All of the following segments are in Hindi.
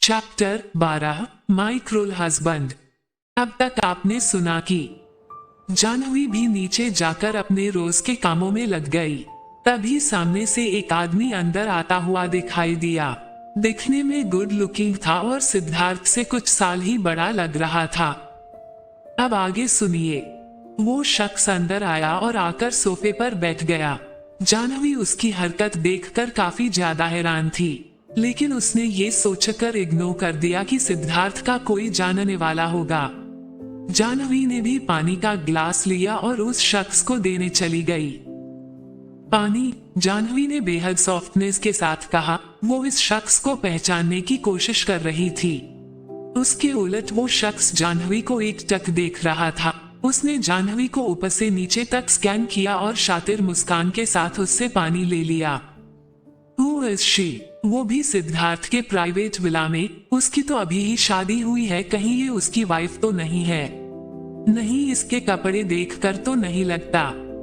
Chapter 12 my cruel husband. अब तक आपने सुना कि जानवी भी नीचे जाकर अपने रोज के कामों में लग गई। तभी सामने से एक आदमी अंदर आता हुआ दिखाई दिया। दिखने में गुड लुकिंग था और सिद्धार्थ से कुछ साल ही बड़ा लग रहा था। अब आगे सुनिए। वो शख्स अंदर आया और आकर सोफे पर बैठ गया। जानवी उसकी हरकत देखकर काफी ज्यादा हैरान थी, लेकिन उसने ये सोचकर इग्नोर कर दिया कि सिद्धार्थ का कोई जानने वाला होगा। जानवी ने भी पानी का ग्लास लिया और उस शख्स को देने चली गई। पानी, जानवी ने बेहद सॉफ्टनेस के साथ कहा। वो इस शख्स को पहचानने की कोशिश कर रही थी। उसके उलट वो शख्स जानवी को एकटक देख रहा था। उसने जानवी को ऊपर से नीचे तक स्कैन किया और शातिर मुस्कान के साथ उससे पानी ले लिया। Who is she? वो भी सिद्धार्थ के प्राइवेट विला में। उसकी तो अभी ही शादी हुई है, कहीं ये उसकी वाइफ तो नहीं है? नहीं, इसके कपड़े देखकर तो नहीं लगता।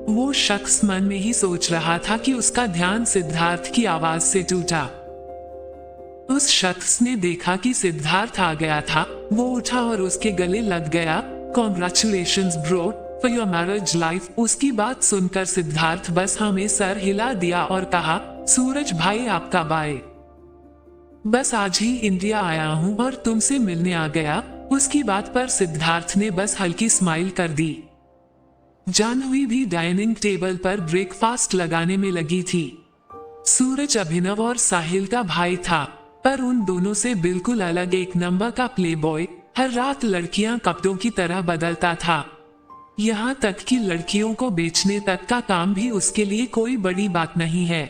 वो शख्स मन में ही सोच रहा था कि उसका ध्यान सिद्धार्थ की आवाज से टूटा। उस शख्स ने देखा कि सिद्धार्थ आ गया था। वो उठा और उसके गले लग गया। Congratulations bro for your marriage life. उसकी बात सुनकर सिद्धार्थ बस हमें सर हिला दिया और कहा, सूरज भाई आपका बाय। बस आज ही इंडिया आया हूँ और तुमसे मिलने आ गया। उसकी बात पर सिद्धार्थ ने बस हल्की स्माइल कर दी। जानवी भी डाइनिंग टेबल पर ब्रेकफास्ट लगाने में लगी थी। सूरज अभिनव और साहिल का भाई था, पर उन दोनों से बिल्कुल अलग एक नंबर का प्लेबॉय। हर रात लड़कियां कपड़ों की तरह बदलता था। यहाँ तक कि लड़कियों को बेचने तक का काम भी उसके लिए कोई बड़ी बात नहीं है।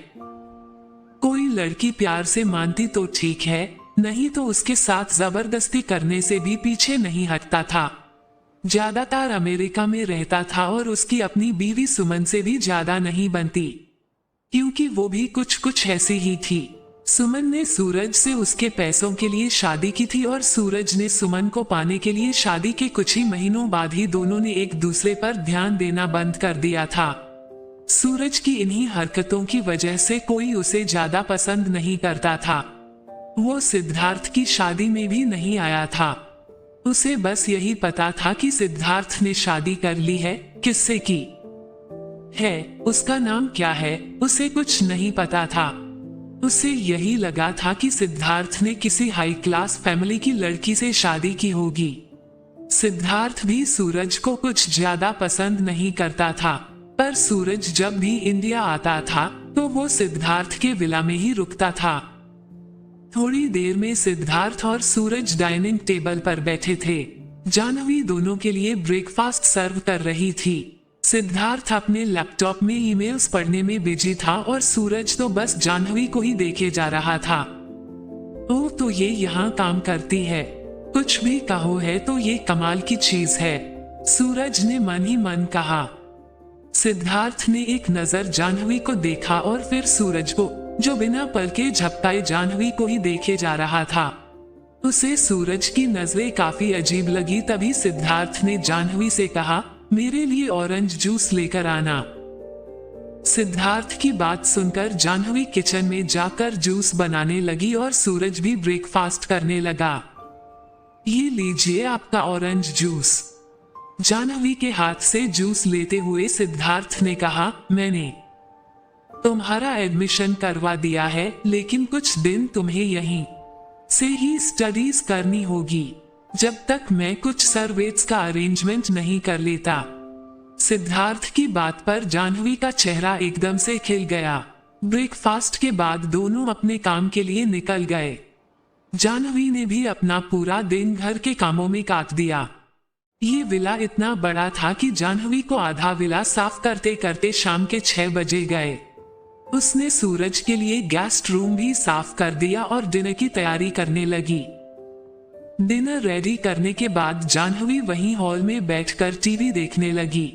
कोई लड़की प्यार से मानती तो ठीक है, नहीं तो उसके साथ जबरदस्ती करने से भी पीछे नहीं हटता था। ज्यादातर अमेरिका में रहता था और उसकी अपनी बीवी सुमन से भी ज्यादा नहीं बनती, क्योंकि वो भी कुछ कुछ ऐसी ही थी। सुमन ने सूरज से उसके पैसों के लिए शादी की थी और सूरज ने सुमन को पाने के लिए शादी के कुछ ही महीनों बाद ही दोनों ने एक दूसरे पर ध्यान देना बंद कर दिया था। सूरज की इन्हीं हरकतों की वजह से कोई उसे ज्यादा पसंद नहीं करता था। वो सिद्धार्थ की शादी में भी नहीं आया था। उसे बस यही पता था कि सिद्धार्थ ने शादी कर ली है। किससे की है, उसका नाम क्या है, उसे कुछ नहीं पता था। उसे यही लगा था कि सिद्धार्थ ने किसी हाई क्लास फैमिली की लड़की से शादी की होगी। सिद्धार्थ भी सूरज को कुछ ज्यादा पसंद नहीं करता था, पर सूरज जब भी इंडिया आता था तो वो सिद्धार्थ के विला में ही रुकता था। थोड़ी देर में सिद्धार्थ और सूरज डाइनिंग टेबल पर बैठे थे। जानवी दोनों के लिए ब्रेकफास्ट सर्व कर रही थी। सिद्धार्थ अपने लैपटॉप में ईमेल्स पढ़ने में बिजी था और सूरज तो बस जानवी को ही देखे जा रहा था। ओह, तो ये यहाँ काम करती है, कुछ भी कहो है तो ये कमाल की चीज है, सूरज ने मन ही मन कहा। सिद्धार्थ ने एक नजर जानवी को देखा और फिर सूरज को, जो बिना पलके झपकाए जानवी को ही देखे जा रहा था। उसे सूरज की नजरें काफी अजीब लगी। तभी सिद्धार्थ ने जानवी से कहा, मेरे लिए ऑरेंज जूस लेकर आना। सिद्धार्थ की बात सुनकर जानवी किचन में जाकर जूस बनाने लगी और सूरज भी ब्रेकफास्ट करने लगा। ये लीजिए आपका ऑरेंज जूस। जानवी के हाथ से जूस लेते हुए सिद्धार्थ ने कहा, मैंने तुम्हारा एडमिशन करवा दिया है, लेकिन कुछ दिन तुम्हें यहीं से ही स्टडीज करनी होगी, जब तक मैं कुछ सर्वेट्स का अरेंजमेंट नहीं कर लेता। सिद्धार्थ की बात पर जानवी का चेहरा एकदम से खिल गया। ब्रेकफास्ट के बाद दोनों अपने काम के लिए निकल गए। जानवी ने भी अपना पूरा दिन घर के कामों में काट दिया। ये विला इतना बड़ा था कि जानवी को आधा विला साफ करते करते शाम के 6 बजे गए। उसने सूरज के लिए गेस्ट रूम भी साफ कर दिया और डिनर की तैयारी करने लगी। डिनर रेडी करने के बाद जानवी वहीं हॉल में बैठकर टीवी देखने लगी।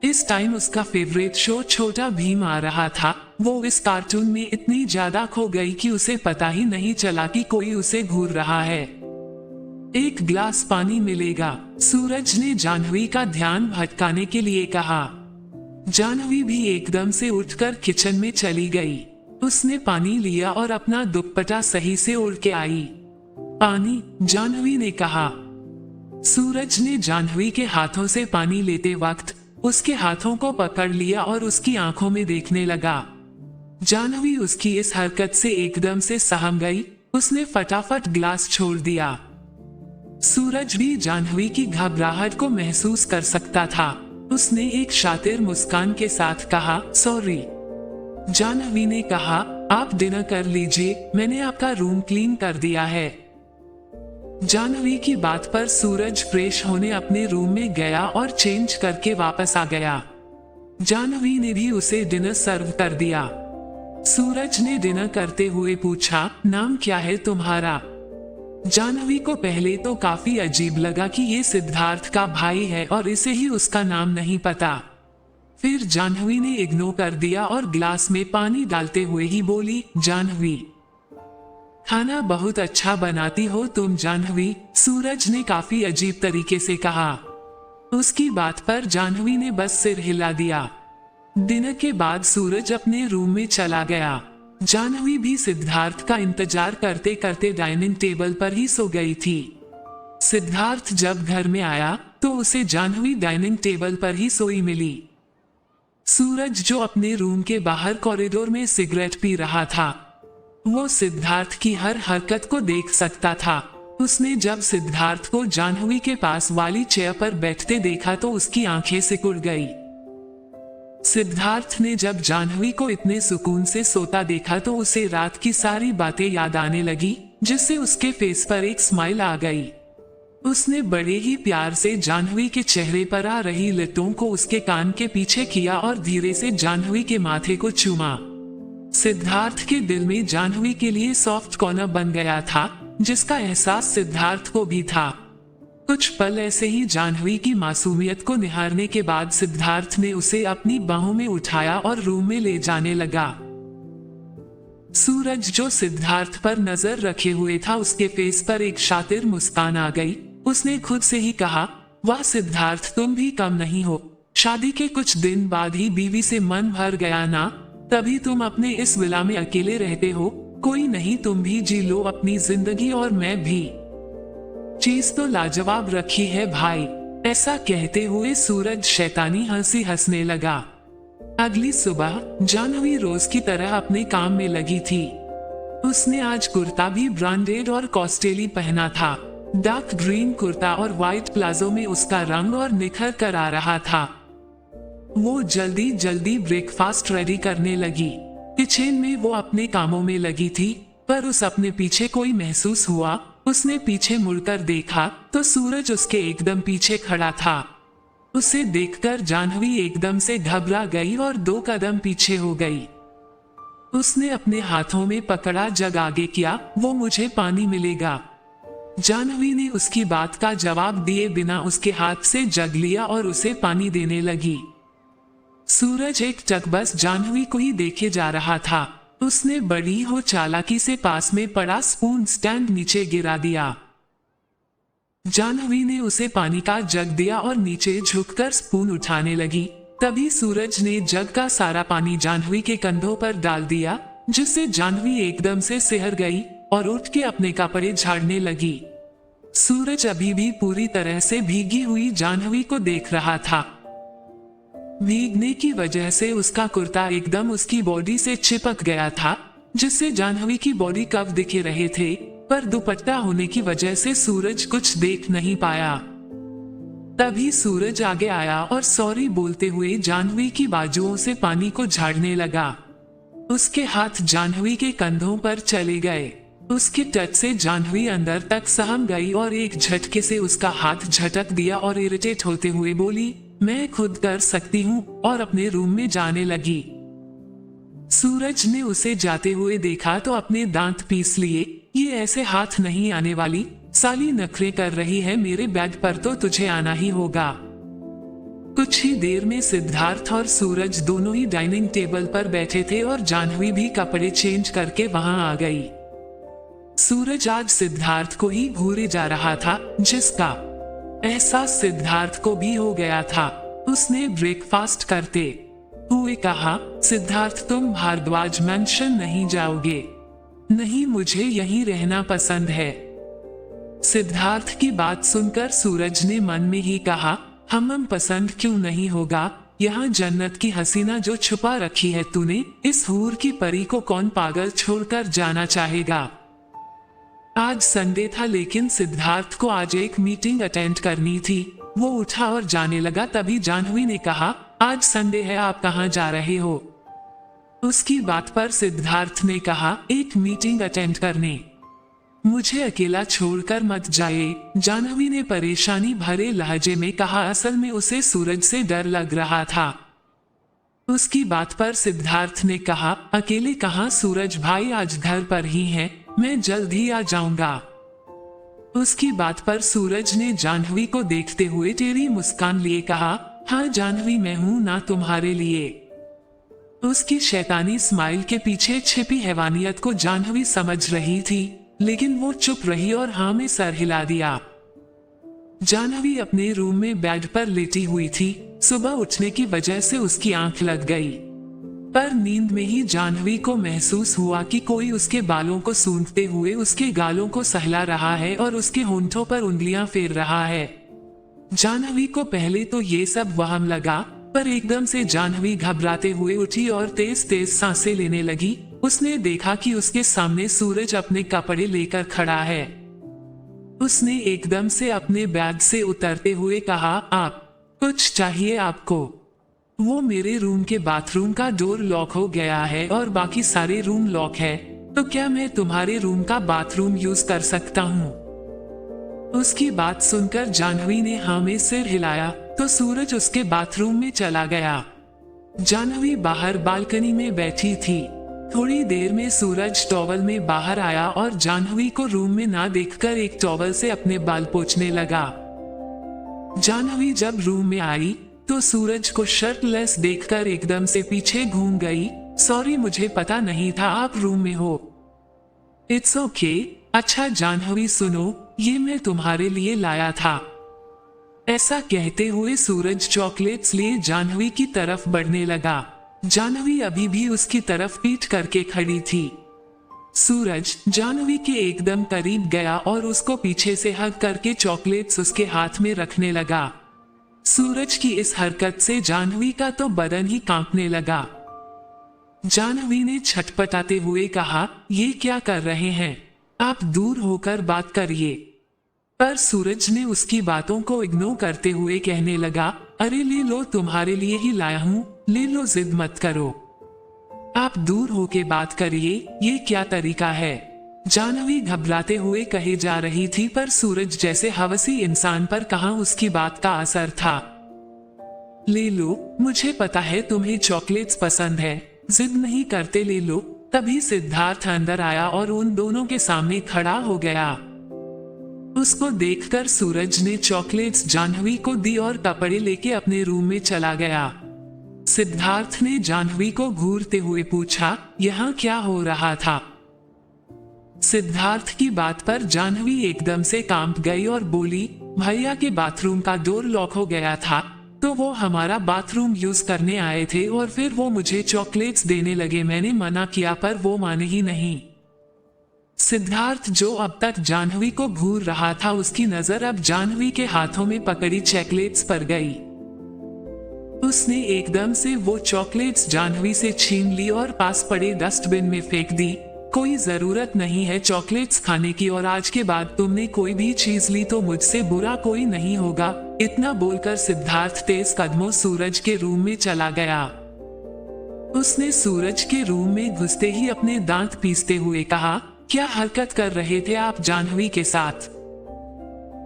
इस टाइम उसका फेवरेट शो छोटा भीम आ रहा था। वो इस कार्टून में इतनी ज्यादा खो गई कि उसे पता ही नहीं चला कि कोई उसे घूर रहा है। एक गिलास पानी मिलेगा, सूरज ने जानवी का ध्यान भटकाने के लिए कहा। जानवी भी एकदम से उठकर किचन में चली गई। उसने पानी लिया और अपना दुपट्टा सही से ओढ़ के आई। पानी, जाह्नवी ने कहा। सूरज ने जाह्नवी के हाथों से पानी लेते वक्त उसके हाथों को पकड़ लिया और उसकी आंखों में देखने लगा। जाह्नवी उसकी इस हरकत से एकदम से सहम गई। उसने फटाफट ग्लास छोड़ दिया। सूरज भी जाह्नवी की घबराहट को महसूस कर सकता था। उसने एक शातिर मुस्कान के साथ कहा, सॉरी। जाह्नवी ने कहा, आप डिनर कर लीजिए, मैंने आपका रूम क्लीन कर दिया है। जाह्नवी की बात पर सूरज फ्रेश होने अपने रूम में गया और चेंज करके वापस आ गया। जाह्नवी ने भी उसे डिनर सर्व कर दिया। सूरज ने डिनर करते हुए पूछा, नाम क्या है तुम्हारा? जाह्नवी को पहले तो काफी अजीब लगा कि ये सिद्धार्थ का भाई है और इसे ही उसका नाम नहीं पता। फिर जाह्नवी ने इग्नोर कर दिया और ग्लास में पानी डालते हुए ही बोली, जाह्नवी, खाना बहुत अच्छा बनाती हो तुम जाह्नवी। सूरज ने काफी अजीब तरीके से कहा। उसकी बात पर जाह्नवी ने बस सिर हिला दिया। डिनर के बाद सूरज अपने रूम में चला गया। जाह्नवी भी सिद्धार्थ का इंतजार करते करते डाइनिंग टेबल पर ही सो गई थी। सिद्धार्थ जब घर में आया तो उसे जाह्नवी डाइनिंग टेबल पर ही सोई मिली। सूरज, जो अपने रूम के बाहर कॉरिडोर में सिगरेट पी रहा था, वो सिद्धार्थ की हर हरकत को देख सकता था। उसने जब सिद्धार्थ को जाह्नवी के पास वाली चेयर पर बैठते देखा तो उसकी आंखें सिकुड़ गई। सिद्धार्थ ने जब जाह्नवी को इतने सुकून से सोता देखा तो उसे रात की सारी बातें याद आने लगी, जिससे उसके फेस पर एक स्माइल आ गई। उसने बड़े ही प्यार से जाह्नवी के चेहरे पर आ रही लटों को उसके कान के पीछे किया और धीरे से जाह्नवी के माथे को चूमा। सिद्धार्थ के दिल में जाह्नवी के लिए सॉफ्ट कॉर्नर बन गया था, जिसका एहसास सिद्धार्थ को भी था। कुछ पल ऐसे ही जाह्नवी की मासूमियत को निहारने के बाद सिद्धार्थ ने उसे अपनी बाहों में उठाया और रूम में ले जाने लगा। सूरज, जो सिद्धार्थ पर नजर रखे हुए था, उसके फेस पर एक शातिर मुस्कान आ गई। उसने खुद से ही कहा, वाह सिद्धार्थ, तुम भी कम नहीं हो। शादी के कुछ दिन बाद ही बीवी से मन भर गया ना, तभी तुम अपने इस विला में अकेले रहते हो। कोई नहीं, तुम भी जी लो अपनी जिंदगी और मैं भी। चीज तो लाजवाब रखी है भाई। ऐसा कहते हुए सूरज शैतानी हंसी हंसने लगा। अगली सुबह जाह्नवी रोज की तरह अपने काम में लगी थी। उसने आज कुर्ता भी ब्रांडेड और कॉस्टेली पहना था। डार्क ग्रीन कुर्ता और व्हाइट प्लाजो में उसका रंग और निखर कर आ रहा था। वो जल्दी जल्दी ब्रेकफास्ट रेडी करने लगी। किचन में वो अपने कामों में लगी थी, पर उस अपने पीछे कोई महसूस हुआ। उसने पीछे मुड़कर देखा तो सूरज उसके एकदम पीछे खड़ा था। उसे देखकर जाह्नवी एकदम से घबरा गई और 2 कदम पीछे हो गई। उसने अपने हाथों में पकड़ा जग आगे किया, वो मुझे पानी मिलेगा। जाह्नवी ने उसकी बात का जवाब दिए बिना उसके हाथ से जग लिया और उसे पानी देने लगी। सूरज एक टक बस जाह्नवी को ही देखे जा रहा था। उसने बड़ी हो चालाकी से पास में पड़ा स्पून स्टैंड नीचे गिरा दिया। जाह्नवी ने उसे पानी का जग दिया और नीचे झुककर स्पून उठाने लगी। तभी सूरज ने जग का सारा पानी जाह्नवी के कंधों पर डाल दिया, जिससे जाह्नवी एकदम से सिहर गई और उठ के अपने कपड़े झाड़ने लगी। सूरज अभी भी पूरी तरह से भीगी हुई जाह्नवी को देख रहा था। भीगने की वजह से उसका कुर्ता एकदम उसकी बॉडी से चिपक गया था, जिससे जाह्नवी की बॉडी कव दिखे रहे थे, पर दुपट्टा होने की वजह से सूरज कुछ देख नहीं पाया। तभी सूरज आगे आया और सॉरी बोलते हुए जाह्नवी की बाजुओं से पानी को झाड़ने लगा। उसके हाथ जाह्नवी के कंधों पर चले गए। उसके टच से जाह्नवी अंदर तक सहम गई और एक झटके से उसका हाथ झटक दिया और इरिटेट होते हुए बोली, मैं खुद कर सकती हूँ, और अपने रूम में जाने लगी। सूरज ने उसे जाते हुए देखा तो अपने दांत पीस लिए। ये ऐसे हाथ नहीं आने वाली, साली नखरे कर रही है मेरे बेड पर, तो तुझे आना ही होगा। कुछ ही देर में सिद्धार्थ और सूरज दोनों ही डाइनिंग टेबल पर बैठे थे और जाह्नवी भी कपड़े चेंज करके वहां आ गई। सूरज आज सिद्धार्थ को ही घूरे जा रहा था, जिसका एहसास सिद्धार्थ को भी हो गया था। उसने ब्रेकफास्ट करते हुए कहा, सिद्धार्थ तुम भारद्वाज मैंशन नहीं जाओगे? नहीं, मुझे यहीं रहना पसंद है। सिद्धार्थ की बात सुनकर सूरज ने मन में ही कहा, हम पसंद क्यों नहीं होगा, यहाँ जन्नत की हसीना जो छुपा रखी है तूने, इस हूर की परी को कौन पागल छोड़कर जाना चाहेगा। आज संडे था लेकिन सिद्धार्थ को आज एक मीटिंग अटेंड करनी थी। वो उठा और जाने लगा, तभी जाह्नवी ने कहा, आज संडे है, आप कहाँ जा रहे हो। उसकी बात पर सिद्धार्थ ने कहा, एक मीटिंग अटेंड करने। मुझे अकेला छोड़कर मत जाइए, जाह्नवी ने परेशानी भरे लहजे में कहा। असल में उसे सूरज से डर लग रहा था। उसकी बात पर सिद्धार्थ ने कहा, अकेले कहाँ, सूरज भाई आज घर पर ही हैं, मैं जल्द ही आ जाऊंगा। उसकी बात पर सूरज ने जाह्नवी को देखते हुए टेढ़ी मुस्कान लिए कहा, हाँ जाह्नवी, मैं हूं ना तुम्हारे लिए। उसकी शैतानी स्माइल के पीछे छिपी हैवानियत को जाह्नवी समझ रही थी, लेकिन वो चुप रही और हाँ में सर हिला दिया। जाह्नवी अपने रूम में बेड पर लेटी हुई थी। सुबह उठने की वजह से उसकी आंख लग गई, पर नींद में ही जाह्नवी को महसूस हुआ कि कोई उसके बालों को सूंघते हुए उसके गालों को सहला रहा है और उसके होंठों पर उंगलियां फेर रहा है। जाह्नवी को पहले तो ये सब वहम लगा, पर एकदम से जाह्नवी घबराते हुए उठी और तेज तेज सांसें लेने लगी। उसने देखा कि उसके सामने सूरज अपने कपड़े लेकर खड़ा है। उसने एकदम से अपने बैग से उतरते हुए कहा, आप कुछ चाहिए आपको। वो मेरे रूम के बाथरूम का डोर लॉक हो गया है और बाकी सारे रूम लॉक है, तो क्या मैं तुम्हारे रूम का बाथरूम यूज कर सकता हूँ। उसकी बात सुनकर जाह्नवी ने हाँ में सिर हिलाया तो सूरज उसके बाथरूम में चला गया। जाह्नवी बाहर बालकनी में बैठी थी। थोड़ी देर में सूरज टॉवल में बाहर आया और जाह्नवी को रूम में ना देखकर एक टॉवल से अपने बाल पोंछने लगा। जाह्नवी जब रूम में आई तो सूरज को शर्टलेस देखकर एकदम से पीछे घूम गई। सॉरी, मुझे पता नहीं था आप रूम में हो। It's okay. अच्छा जाह्नवी सुनो, ये मैं तुम्हारे लिए लाया था। ऐसा कहते हुए सूरज चॉकलेट्स लिए जाह्नवी की तरफ बढ़ने लगा। जाह्नवी अभी भी उसकी तरफ पीठ करके खड़ी थी। सूरज जाह्नवी के एकदम करीब गया और उसको पीछे से हग करके चॉकलेट्स उसके हाथ में रखने लगा। सूरज की इस हरकत से जाह्नवी का तो बदन ही कांपने लगा। जाह्नवी ने छटपटाते हुए कहा, ये क्या कर रहे हैं, आप दूर होकर बात करिए। पर सूरज ने उसकी बातों को इग्नोर करते हुए कहने लगा, अरे ले लो, तुम्हारे लिए ही लाया हूँ, ले लो, जिद मत करो, आप दूर होके बात करिए, ये क्या तरीका है। जाह्नवी घबराते हुए कहे जा रही थी, पर सूरज जैसे हवसी इंसान पर कहाँ उसकी बात का असर था। ले लो, मुझे पता है तुम्हें चॉकलेट्स पसंद है, जिद नहीं करते, ले लो। तभी सिद्धार्थ अंदर आया और उन दोनों के सामने खड़ा हो गया। उसको देखकर सूरज ने चॉकलेट्स जाह्नवी को दी और कपड़े लेके अपने रूम में चला गया। सिद्धार्थ ने जाह्नवी को घूरते हुए पूछा, यहाँ क्या हो रहा था। सिद्धार्थ की बात पर जाह्नवी एकदम से कांप गई और बोली, भैया के बाथरूम का डोर लॉक हो गया था, तो वो हमारा बाथरूम यूज करने आए थे और फिर वो मुझे चॉकलेट्स देने लगे। मैंने मना किया पर वो माने ही नहीं। सिद्धार्थ जो अब तक जाह्नवी को घूर रहा था, उसकी नजर अब जाह्नवी के हाथों में पकड़ी चॉकलेट्स पर गई। उसने एकदम से वो चॉकलेट्स जाह्नवी से छीन ली और पास पड़े डस्टबिन में फेंक दी। कोई जरूरत नहीं है चॉकलेट्स खाने की, और आज के बाद तुमने कोई भी चीज ली तो मुझसे बुरा कोई नहीं होगा। इतना बोलकर सिद्धार्थ तेज कदमों सूरज के रूम में चला गया। उसने सूरज के रूम में घुसते ही अपने दांत पीसते हुए कहा, क्या हरकत कर रहे थे आप जाह्नवी के साथ।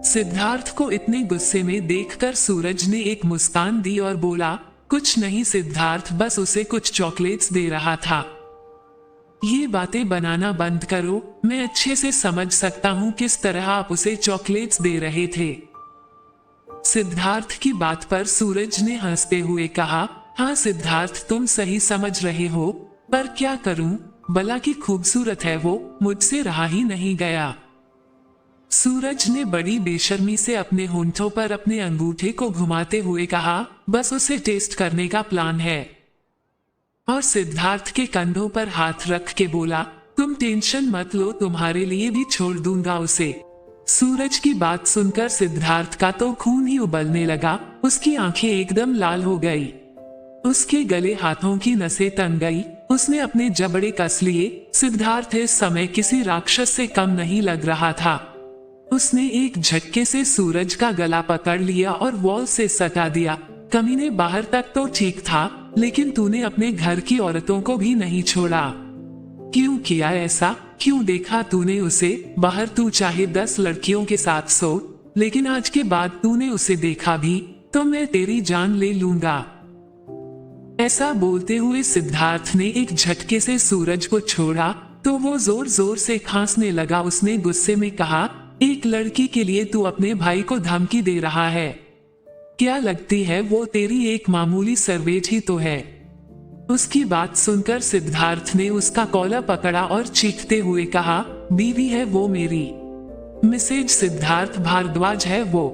सिद्धार्थ को इतने गुस्से में देखकर सूरज ने एक मुस्कान दी और बोला, कुछ नहीं सिद्धार्थ, बस उसे कुछ चॉकलेट्स दे रहा था। ये बातें बनाना बंद करो, मैं अच्छे से समझ सकता हूँ किस तरह आप उसे चॉकलेट्स दे रहे थे। सिद्धार्थ की बात पर सूरज ने हंसते हुए कहा, हाँ सिद्धार्थ, तुम सही समझ रहे हो, पर क्या करूं, भला की खूबसूरत है वो, मुझसे रहा ही नहीं गया। सूरज ने बड़ी बेशर्मी से अपने होंठों पर अपने अंगूठे को घुमाते हुए कहा, बस उसे टेस्ट करने का प्लान है। और सिद्धार्थ के कंधों पर हाथ रख के बोला, तुम टेंशन मत लो, तुम्हारे लिए भी छोड़ दूंगा उसे। सूरज की बात सुनकर सिद्धार्थ का तो खून ही उबलने लगा। उसकी आंखें एकदम लाल हो गई। उसके गले हाथों की नसें तन गई। उसने अपने जबड़े कस लिए। सिद्धार्थ इस समय किसी राक्षस से कम नहीं लग रहा था। उसने एक झटके से सूरज का गला पकड़ लिया और वॉल से सटा दिया। कमीने, बाहर तक तो ठीक था, लेकिन तूने अपने घर की औरतों को भी नहीं छोड़ा। क्यों किया ऐसा? क्यों देखा तूने उसे? बाहर तू चाहे 10 लड़कियों के साथ सो, लेकिन आज के बाद तूने उसे देखा भी तो मैं तेरी जान ले लूंगा। ऐसा बोलते हुए सिद्धार्थ ने एक झटके से सूरज को छोड़ा तो वो जोर जोर से खांसने लगा। उसने गुस्से में कहा, एक लड़की के लिए तू अपने भाई को धमकी दे रहा है? क्या लगती है वो तेरी एक मामूली सर्वेंट ही तो है। उसकी बात सुनकर सिद्धार्थ ने उसका कॉलर पकड़ा और चीखते हुए कहा, बीवी है वो मेरी, मिसेज सिद्धार्थ भारद्वाज है वो।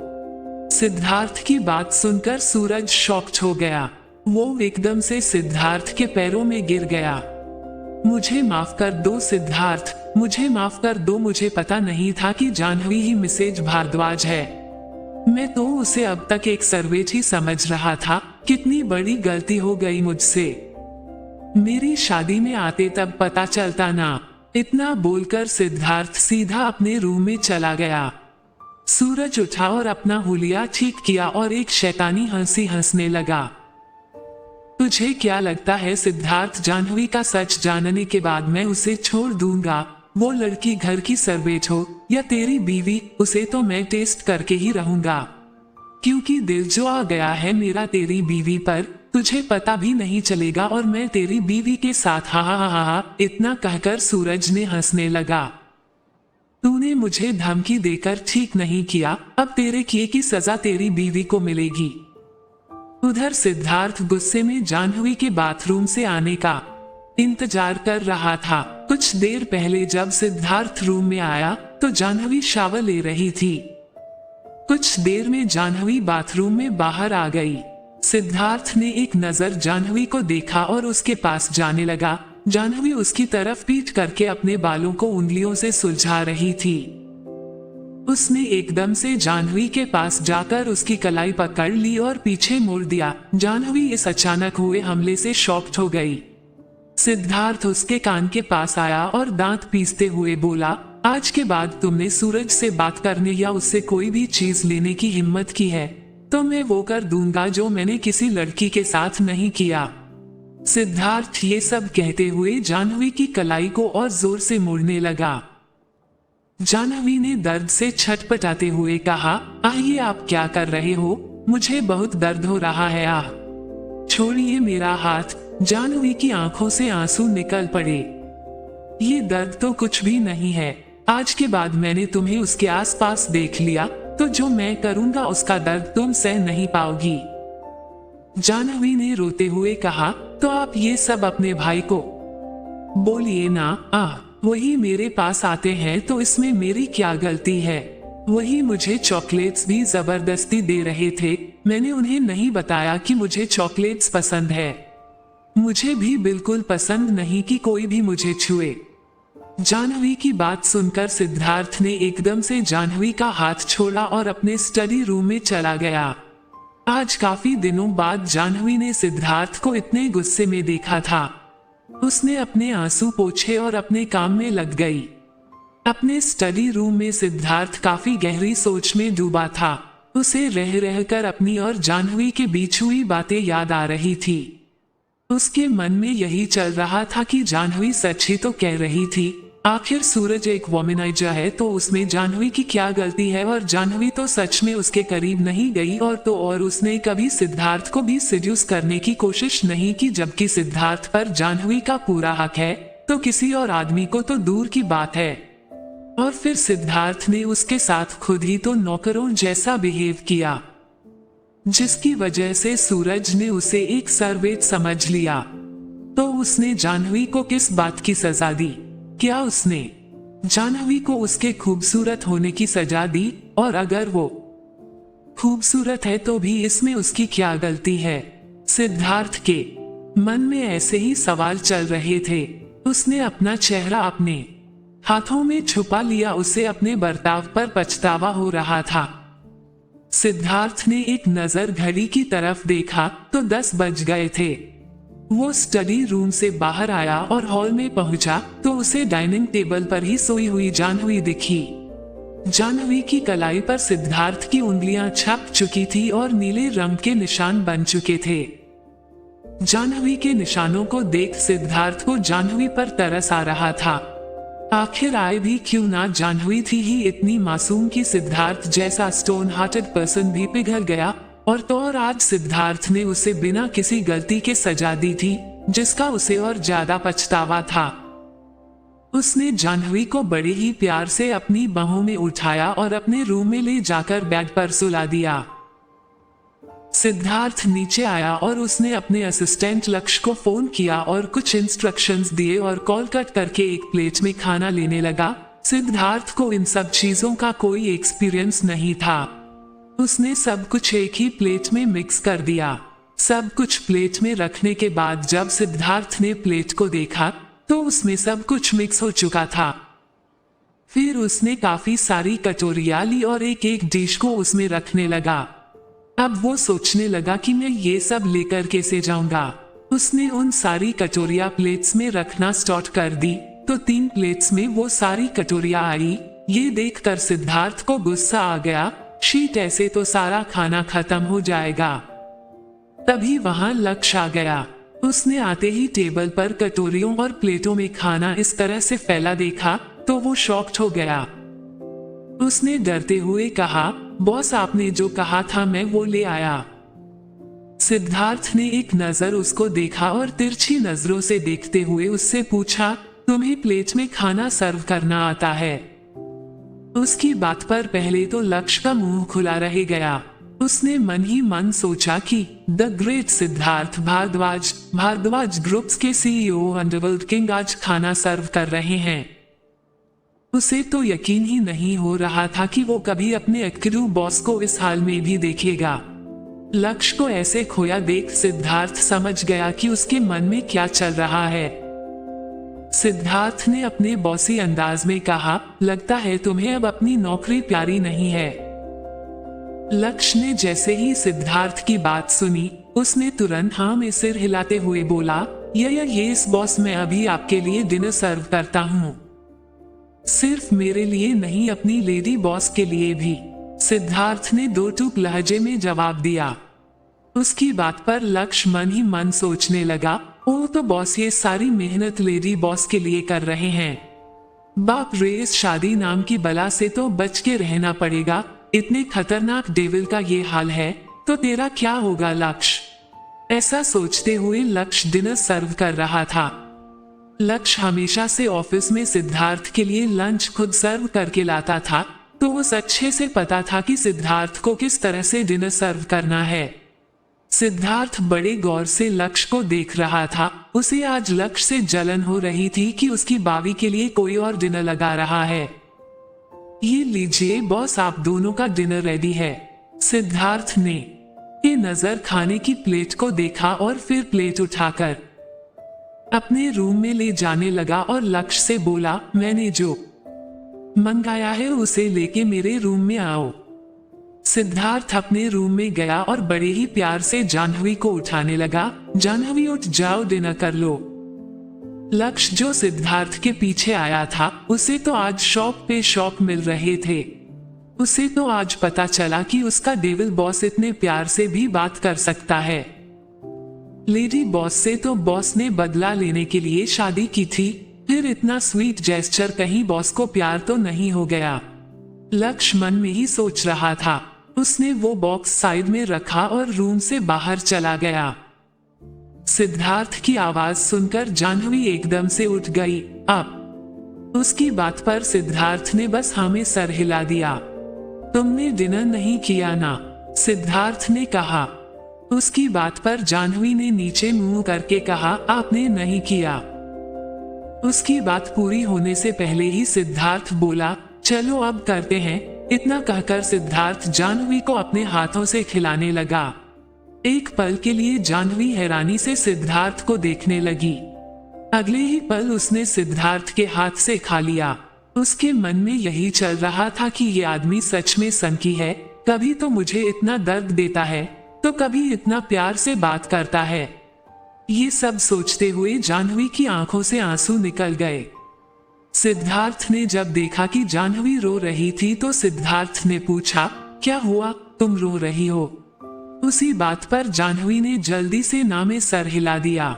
सिद्धार्थ की बात सुनकर सूरज शॉक्ड हो गया। वो एकदम से सिद्धार्थ के पैरों में गिर गया। मुझे माफ कर दो सिद्धार्थ, मुझे माफ कर दो। मुझे पता नहीं था कि जाह्नवी ही मिसेज भारद्वाज है। मैं तो उसे अब तक एक सर्वेंट ही समझ रहा था। कितनी बड़ी गलती हो गई मुझसे। मेरी शादी में आते तब पता चलता ना। इतना बोलकर सिद्धार्थ सीधा अपने रूम में चला गया। सूरज उठा और अपना हुलिया ठीक किया और एक शैतानी हंसी हंसने लगा। तुझे क्या लगता है सिद्धार्थ, जाह्नवी का सच जानने के बाद मैं उसे छोड़ दूंगा? वो लड़की घर की सर्वेंट हो या तेरी बीवी, उसे तो मैं टेस्ट करके ही रहूंगा, क्योंकि दिल जो आ गया है मेरा तेरी बीवी पर, तुझे पता भी नहीं चलेगा और मैं तेरी बीवी के साथ हा हा हा हा। इतना कहकर सूरज ने हंसने लगा। तूने मुझे धमकी देकर ठीक नहीं किया। अब तेरे किए की सजा तेरी बीवी को मिलेगी। उधर सिद्धार्थ गुस्से में जाह्नवी के बाथरूम से आने का इंतजार कर रहा था। कुछ देर पहले जब सिद्धार्थ रूम में आया तो जाह्नवी शावर ले रही थी। कुछ देर में जाह्नवी बाथरूम में बाहर आ गई। सिद्धार्थ ने एक नजर जाह्नवी को देखा और उसके पास जाने लगा। जाह्नवी उसकी तरफ पीठ करके अपने बालों को उंगलियों से सुलझा रही थी। उसने एकदम से जाह्नवी के पास जाकर उसकी कलाई पकड़ ली और पीछे मोड़ दिया। जाह्नवी इस अचानक हुए हमले से शॉक्ड हो गई। सिद्धार्थ उसके कान के पास आया और दांत पीसते हुए बोला, आज के बाद तुमने सूरज से बात करने या उससे कोई भी चीज लेने की हिम्मत की है तो मैं वो कर दूंगा जो मैंने किसी लड़की के साथ नहीं किया। सिद्धार्थ ये सब कहते हुए जाह्नवी की कलाई को और जोर से मोड़ने लगा। जाह्नवी ने दर्द से छटपटाते हुए कहा, ये आप क्या कर रहे हो? मुझे बहुत दर्द हो रहा है। छोड़िए मेरा हाथ। जाह्नवी की आंखों से आंसू निकल पड़े। ये दर्द तो कुछ भी नहीं है। आज के बाद मैंने तुम्हें उसके आसपास देख लिया तो जो मैं करूंगा उसका दर्द तुम सह नहीं पाओगी। जाह्नवी ने रोते हुए कहा, तो आप ये सब अपने भाई को बोलिए ना। वही मेरे पास आते हैं तो इसमें मेरी क्या गलती है? वही मुझे चॉकलेट्स भी जबरदस्ती दे रहे थे। मैंने उन्हें नहीं बताया कि मुझे चॉकलेट्स पसंद है। मुझे भी बिल्कुल पसंद नहीं कि कोई भी मुझे छुए। जाह्नवी की बात सुनकर सिद्धार्थ ने एकदम से जाह्नवी का हाथ छोड़ा और अपने स्टडी रूम में चला गया। आज काफी दिनों बाद जाह्नवी ने सिद्धार्थ को इतने गुस्से में देखा था। उसने अपने आंसू पोंछे और अपने काम में लग गई। अपने स्टडी रूम में सिद्धार्थ काफी गहरी सोच में डूबा था। उसे रह रहकर अपनी और जाह्नवी के बीच हुई बातें याद आ रही थी। उसके मन में यही चल रहा था कि जाह्नवी सच ही तो कह रही थी। आखिर सूरज एक वोमेनाइजर है तो उसमें जाह्नवी की क्या गलती है? और जाह्नवी तो सच में उसके करीब नहीं गई और उसने कभी सिद्धार्थ को भी सिड्यूस करने की कोशिश नहीं की, जबकि सिद्धार्थ पर जाह्नवी का पूरा हक है तो किसी और आदमी को तो दूर की बात है। और फिर सिद्धार्थ ने उसके साथ खुद ही तो नौकरों जैसा बिहेव किया, जिसकी वजह से सूरज ने उसे एक सर्वेंट समझ लिया। तो उसने जाह्नवी को किस बात की सजा दी? क्या उसने जाह्नवी को उसके खूबसूरत होने की सजा दी? और अगर वो खूबसूरत है तो भी इसमें उसकी क्या गलती है? सिद्धार्थ के मन में ऐसे ही सवाल चल रहे थे। उसने अपना चेहरा अपने हाथों में छुपा लिया उसे अपने बर्ताव पर पछतावा हो रहा था। सिद्धार्थ ने एक नजर घड़ी की तरफ देखा तो 10 बज गए थे। वो स्टडी रूम से बाहर आया और हॉल में पहुंचा तो उसे डाइनिंग टेबल पर ही सोई हुई जानवी दिखी। जानवी की कलाई पर सिद्धार्थ की उंगलियां छप चुकी थी और नीले रंग के निशान बन चुके थे। जानवी के निशानों को देख सिद्धार्थ को जानवी पर तरस आ रहा था। आखिर आए भी क्यों ना, जानवी थी ही इतनी मासूम कि सिद्धार्थ जैसा स्टोन हार्टेड पर्सन भी पिघल गया। और तो और आज सिद्धार्थ ने उसे बिना किसी गलती के सजा दी थी, जिसका उसे और ज्यादा पछतावा था। उसने जानवी को बड़े ही प्यार से अपनी बाहों में उठाया और अपने रूम में ले जाकर बेड पर सुला दिया। सिद्धार्थ नीचे आया और उसने अपने असिस्टेंट लक्ष्य को फोन किया और कुछ इंस्ट्रक्शंस दिए और कॉल कट करके एक प्लेट में खाना लेने लगा। सिद्धार्थ को इन सब चीजों का कोई एक्सपीरियंस नहीं था। उसने सब कुछ एक ही प्लेट में मिक्स कर दिया। सब कुछ प्लेट में रखने के बाद जब सिद्धार्थ ने प्लेट को देखा तो उसमें सब कुछ मिक्स हो चुका था। फिर उसने काफी सारी कटोरियां ली और एक एक डिश को उसमें रखने लगा। अब वो सोचने लगा कि मैं ये सब लेकर कैसे जाऊंगा। उसने उन सारी कटोरियां प्लेट्स में रखना स्टार्ट कर दी तो 3 प्लेट्स में वो सारी कटोरियां आई। ये देखकर सिद्धार्थ को गुस्सा आ गया। शीट, ऐसे तो सारा खाना खत्म हो जाएगा। तभी वहां लक्ष्य आ गया। उसने आते ही टेबल पर कटोरियों और प्लेटों में खाना इस तरह से फैला देखा तो वो शॉक्ड हो गया। उसने डरते हुए कहा, बॉस आपने जो कहा था मैं वो ले आया। सिद्धार्थ ने एक नजर उसको देखा और तिरछी नजरों से देखते हुए उससे पूछा, तुम्हें प्लेट में खाना सर्व करना आता है? उसकी बात पर पहले तो लक्ष्य का मुंह खुला रह गया। उसने मन ही मन सोचा कि the great Siddharth Bhardwaj groups के सीईओ अंडरवर्ल्ड किंग आज खाना सर्व कर रहे हैं। उसे तो यकीन ही नहीं हो रहा था कि वो कभी अपने अक्रू बॉस को इस हाल में भी देखेगा। लक्ष्य को ऐसे खोया देख सिद्धार्थ समझ गया कि उसके मन में क्या चल रहा है। सिद्धार्थ ने अपने बॉसी अंदाज में कहा, लगता है तुम्हें अब अपनी नौकरी प्यारी नहीं है। लक्ष्य ने जैसे ही सिद्धार्थ की बात सुनी उसने तुरंत हाँ में सिर हिलाते हुए बोला, यस बॉस, मैं अभी आपके लिए डिनर सर्व करता हूँ। सिर्फ मेरे लिए नहीं, अपनी लेडी बॉस के लिए भी, सिद्धार्थ ने 2 टूक लहजे में जवाब दिया। उसकी बात पर लक्ष्य मन ही मन सोचने लगा, ओ तो बॉस ये सारी मेहनत लेडी बॉस के लिए कर रहे हैं। बाप रे, इस शादी नाम की बला से तो बच के रहना पड़ेगा। इतने खतरनाक डेविल का ये हाल है तो तेरा क्या होगा लक्ष्य? ऐसा सोचते हुए लक्ष्य डिनर सर्व कर रहा था। लक्ष्य हमेशा से ऑफिस में सिद्धार्थ के लिए लंच खुद सर्व करके लाता था तो उस अच्छे से पता था कि सिद्धार्थ को किस तरह से डिनर सर्व करना है। सिद्धार्थ बड़े गौर से लक्ष्य को देख रहा था। उसे आज लक्ष्य से जलन हो रही थी कि उसकी बावी के लिए कोई और डिनर लगा रहा है। ये लीजिए बॉस, आप दोनों का डिनर रेडी है। सिद्धार्थ ने ये नजर खाने की प्लेट को देखा और फिर प्लेट उठाकर अपने रूम में ले जाने लगा और लक्ष्य से बोला, मैंने जो मंगाया है उसे लेके मेरे रूम में आओ। सिद्धार्थ अपने रूम में गया और बड़े ही प्यार से जाह्नवी को उठाने लगा। जाह्नवी, उठ जाओ, डिनर कर लो। लक्ष्य जो सिद्धार्थ के पीछे आया था उसे तो आज शौक पे शौक मिल रहे थे। उसे तो आज पता चला कि उसका डेविल बॉस इतने प्यार से भी बात कर सकता है। लेडी बॉस से तो बॉस ने बदला लेने के लिए शादी की थी, फिर इतना स्वीट जेस्चर कहीं बॉस को प्यार तो नहीं हो गया। लक्ष्य मन में ही सोच रहा था। उसने वो बॉक्स साइड में रखा और रूम से बाहर चला गया। सिद्धार्थ की आवाज सुनकर जाह्नवी एकदम से उठ गई। अब उसकी बात पर सिद्धार्थ ने बस हमें सर हिला दिया। तुमने डिनर नहीं किया ना? सिद्धार्थ ने कहा। उसकी बात पर जाह्नवी ने नीचे मुंह करके कहा, आपने नहीं किया। उसकी बात पूरी होने से पहले ही सिद्धार्थ बोला, चलो अब करते हैं। इतना कहकर सिद्धार्थ जाह्नवी को अपने हाथों से खिलाने लगा। एक पल के लिए जाह्नवी हैरानी से सिद्धार्थ को देखने लगी। अगले ही पल उसने सिद्धार्थ के हाथ से खा लिया। उसके मन में यही चल रहा था कि ये आदमी सच में सनकी है, कभी तो मुझे इतना दर्द देता है तो कभी इतना प्यार से बात करता है। ये सब सोचते हुए जाह्नवी की आंखों से आंसू निकल गए। सिद्धार्थ ने जब देखा कि जाह्नवी रो रही थी तो सिद्धार्थ ने पूछा, क्या हुआ, तुम रो रही हो? उसी बात पर जाह्नवी ने जल्दी से ना में सर हिला दिया।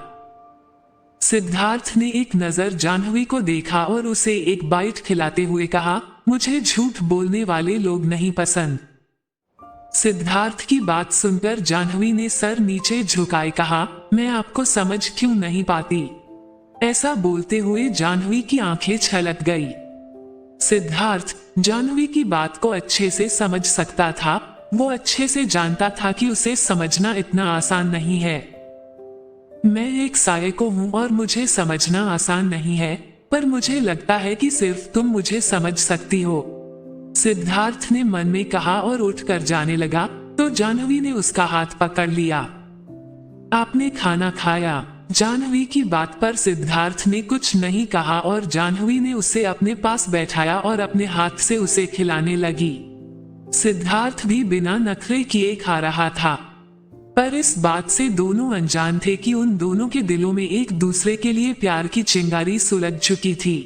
सिद्धार्थ ने एक नजर जाह्नवी को देखा और उसे एक बाइट खिलाते हुए कहा, मुझे झूठ बोलने वाले लोग नहीं पसंद। सिद्धार्थ की बात सुनकर जाह्नवी ने सर नीचे झुकाए कहा, मैं आपको समझ क्यों नहीं पाती? ऐसा बोलते हुए जाह्नवी की आंखें छलक गई। सिद्धार्थ जाह्नवी की बात को अच्छे से समझ सकता था। वो अच्छे से जानता था कि उसे समझना इतना आसान नहीं है। मैं एक सायको हूं और मुझे समझना आसान नहीं है, पर मुझे लगता है कि सिर्फ तुम मुझे समझ सकती हो। सिद्धार्थ ने मन में कहा और उठकर जाने लगा तो जाह्नवी ने उसका हाथ पकड़ लिया। आपने खाना खाया? जाह्नवी की बात पर सिद्धार्थ ने कुछ नहीं कहा और जाह्नवी ने उसे अपने पास बैठाया और अपने हाथ से उसे खिलाने लगी। सिद्धार्थ भी बिना नखरे किए खा रहा था, पर इस बात से दोनों अनजान थे कि उन दोनों के दिलों में एक दूसरे के लिए प्यार की चिंगारी सुलग चुकी थी।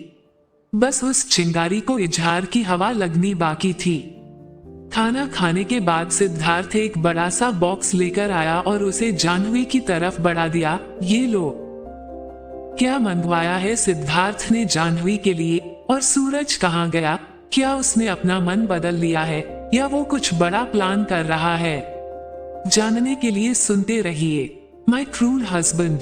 बस उस चिंगारी को इजहार की हवा लगनी बाकी थी। खाना खाने के बाद सिद्धार्थ एक बड़ा सा बॉक्स लेकर आया और उसे जाह्नवी की तरफ बढ़ा दिया। ये लो। क्या मंगवाया है? सिद्धार्थ ने जाह्नवी के लिए। और सूरज कहाँ गया? क्या उसने अपना मन बदल लिया है या वो कुछ बड़ा प्लान कर रहा है? जानने के लिए सुनते रहिए माय क्रूर हस्बैंड।